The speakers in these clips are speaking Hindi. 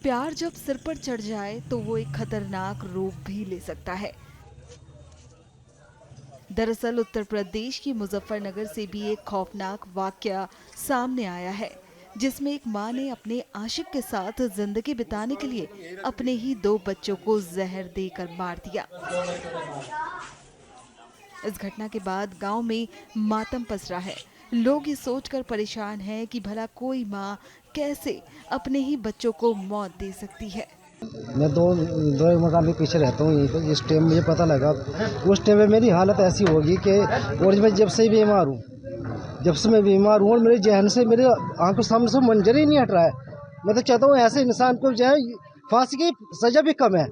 प्यार जब सिर पर चढ़ जाए तो वो एक खतरनाक रूप भी ले सकता है। दरअसल उत्तर प्रदेश की मुजफ्फरनगर से भी एक खौफनाक वाकया सामने आया है, जिसमें एक मां ने अपने आशिक के साथ जिंदगी बिताने के लिए अपने ही 2 बच्चों को जहर देकर मार दिया। इस घटना के बाद गांव में मातम पसरा है। लोग ये सोचकर परेशान हैं कि भला कोई मां कैसे अपने ही बच्चों को मौत दे सकती है। मैं दो एक मकान के पीछे रहता हूँ यहीं पे। जिस टाइम मुझे पता लगा उस टाइम पे मेरी हालत ऐसी होगी कि और मैं जब से बीमार हूँ और मेरे जहन से मेरे आंखों सामने से मंजर ही नहीं हट रहा है। मैं तो चाहता हूँ ऐसे इंसान को जो है फांसी की सजा भी कम है।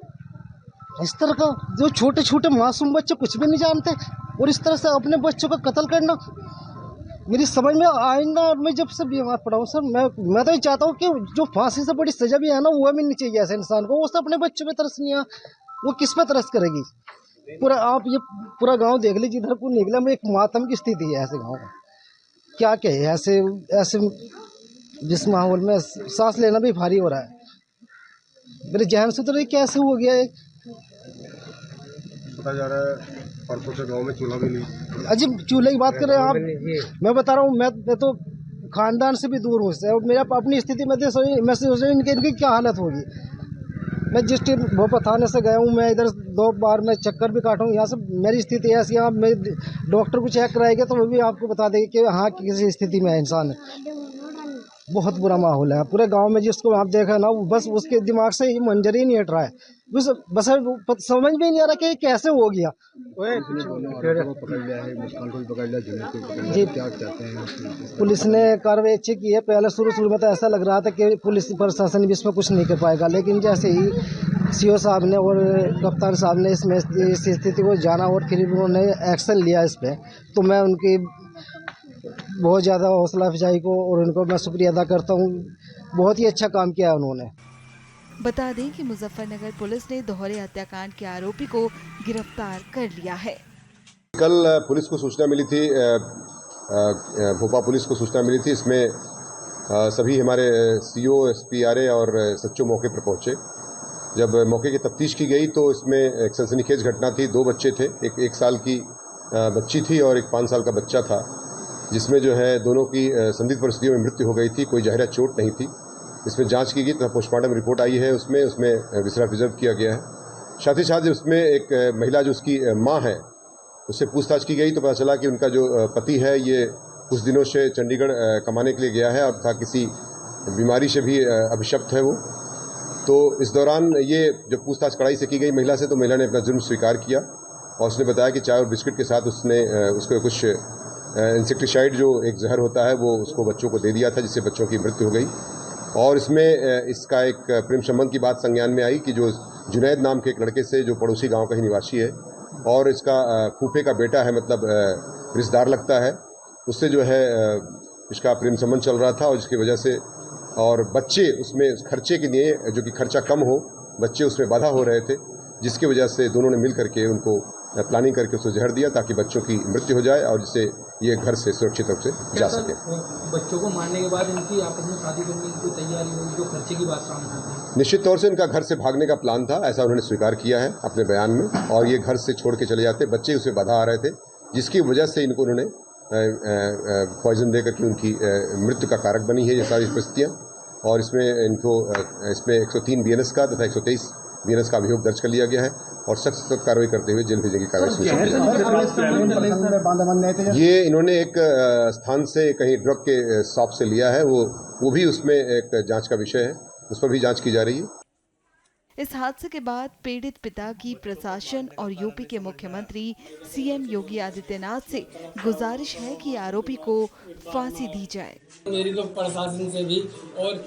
इस तरह का जो छोटे छोटे मासूम बच्चे कुछ भी नहीं जानते और इस तरह से अपने बच्चों का कत्ल करना मेरी समझ में आइंदा। मैं जब से बीमार पड़ा हूँ सर, मैं तो ये चाहता हूँ कि जो फांसी से बड़ी सजा भी है ना वो मिलनी चाहिए ऐसे इंसान को। वो सब अपने बच्चों पे तरस नहीं है, वो किस पे तरस करेगी। आप ये पूरा गांव देख लीजिए, इधर को निकला में एक मातम की स्थिति है ऐसे गाँव में। क्या कहे ऐसे ऐसे जिस माहौल में सांस लेना भी भारी हो रहा है। मेरे जहन से तो ये कैसे हो गया है पता जा रहा है। परसों से गांव में चूल्हा भी नहीं। अजीब चूल्हे की बात कर रहे हैं आप। मैं बता रहा हूँ, मैं तो खानदान से भी दूर हूँ और मेरा अपनी स्थिति में मैं सोच रहा हूँ इनकी क्या हालत होगी। मैं जिस टाइम भोपाल थाने से गया हूँ, मैं इधर 2 बार मैं चक्कर भी काटा हूँ। यहाँ से मेरी स्थिति ऐसी है, मैं डॉक्टर को चेक कराएंगे तो वो भी आपको बता देंगे कि हाँ किसी स्थिति में है इंसान। बहुत बुरा माहौल है पूरे गांव में। जिसको आप देखा ना बस उसके दिमाग से ये मंजर ही नहीं हट रहा है। बस समझ में नहीं आ रहा कि कैसे हो गया। जी क्या कहते हैं? पुलिस ने कार्रवाई अच्छी की है। पहले शुरू में तो ऐसा लग रहा था कि पुलिस प्रशासन भी इसमें कुछ नहीं कर पाएगा, लेकिन जैसे ही सीओ साहब ने और कप्तान साहब ने इसमें इस स्थिति को जाना और फिर उन्होंने एक्शन लिया इस पर, तो मैं उनकी बहुत ज़्यादा हौसला अफजाई को और उनको मैं शुक्रिया अदा करता हूँ। बहुत ही अच्छा काम किया उन्होंने। बता दें कि मुजफ्फरनगर पुलिस ने दोहरे हत्याकांड के आरोपी को गिरफ्तार कर लिया है। कल पुलिस को सूचना मिली थी, भोपाल पुलिस को सूचना मिली थी। इसमें सभी हमारे सीओ, एसपी, और सच्चो मौके पर पहुंचे। जब मौके की तफ्तीश की गई तो इसमें एक सनसनीखेज घटना थी। 2 बच्चे थे, एक 1 साल की बच्ची थी और एक 5 साल का बच्चा था, जिसमें जो है दोनों की संदिग्ध परिस्थितियों में मृत्यु हो गई थी। कोई जाहिरा चोट नहीं थी। इसमें जांच की गई तो पोस्टमार्टम रिपोर्ट आई है, उसमें विसरा प्रिजर्व किया गया है। साथ ही साथ उसमें एक महिला जो उसकी मां है उससे पूछताछ की गई तो पता चला कि उनका जो पति है ये कुछ दिनों से चंडीगढ़ कमाने के लिए गया है और था किसी बीमारी से भी अभिशप्त है वो। तो इस दौरान ये जब पूछताछ कड़ाई से की गई महिला से, तो महिला ने अपना जुर्म स्वीकार किया और उसने बताया कि चाय और बिस्किट के साथ उसने उसको कुछ इंसेक्टिसाइड जो एक जहर होता है वो उसको बच्चों को दे दिया था, जिससे बच्चों की मृत्यु हो गई। और इसमें इसका एक प्रेम संबंध की बात संज्ञान में आई कि जो जुनैद नाम के एक लड़के से, जो पड़ोसी गांव का ही निवासी है और इसका फूफे का बेटा है, मतलब रिश्तेदार लगता है, उससे जो है इसका प्रेम संबंध चल रहा था और जिसकी वजह से और बच्चे उसमें खर्चे के लिए, जो कि खर्चा कम हो, बच्चे उसमें बाधा हो रहे थे, जिसकी वजह से दोनों ने मिल करके उनको प्लानिंग करके उसको जहर दिया ताकि बच्चों की मृत्यु हो जाए और जिससे ये घर से सुरक्षित रूप से जा सके। बच्चों को मारने के बाद इनकी आपस में शादी करने की तैयारी हुई, जो खर्चे की बात सामने आती है। निश्चित तौर से इनका घर से भागने का प्लान था, ऐसा उन्होंने स्वीकार किया है अपने बयान में, और ये घर से छोड़ के चले जाते, बच्चे उसमें बाधा आ रहे थे, जिसकी वजह से इनको उन्होंने पॉइजन देकर के उनकी मृत्यु का कारक बनी है ये सारी परिस्थितियाँ। और इसमें इनको इसमें 103 BNS का तथा 123 BNS का अभियोग दर्ज कर लिया गया है और सख्त कार्रवाई करते हुए जेल भेजने की कार्रवाई सुनिश्चित की। ये इन्होंने एक स्थान से कहीं ड्रग के शॉप से लिया है, वो भी उसमें एक जांच का विषय है, उस पर भी जांच की जा रही है। इस हादसे के बाद पीड़ित पिता की प्रशासन और यूपी के मुख्यमंत्री सीएम योगी आदित्यनाथ से गुजारिश है कि आरोपी को फांसी दी जाए। मेरी तो प्रशासन से भी और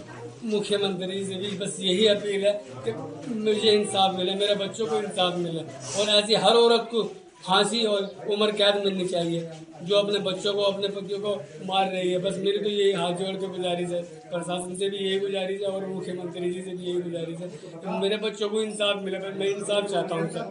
मुख्यमंत्री से भी बस यही अपील है कि मुझे इंसाफ मिले, मेरे बच्चों को इंसाफ मिले और ऐसी हर औरत को फांसी और उम्र कैद मिलनी चाहिए जो अपने बच्चों को, अपने पतियों को मार रही है। बस मेरी तो यही हाथ जोड़ के गुजारिश है, प्रशासन से भी यही गुजारिश है और मुख्यमंत्री जी से भी यही गुजारिश है कि मेरे बच्चों को इंसाफ मिले। मैं इंसाफ चाहता हूँ सर।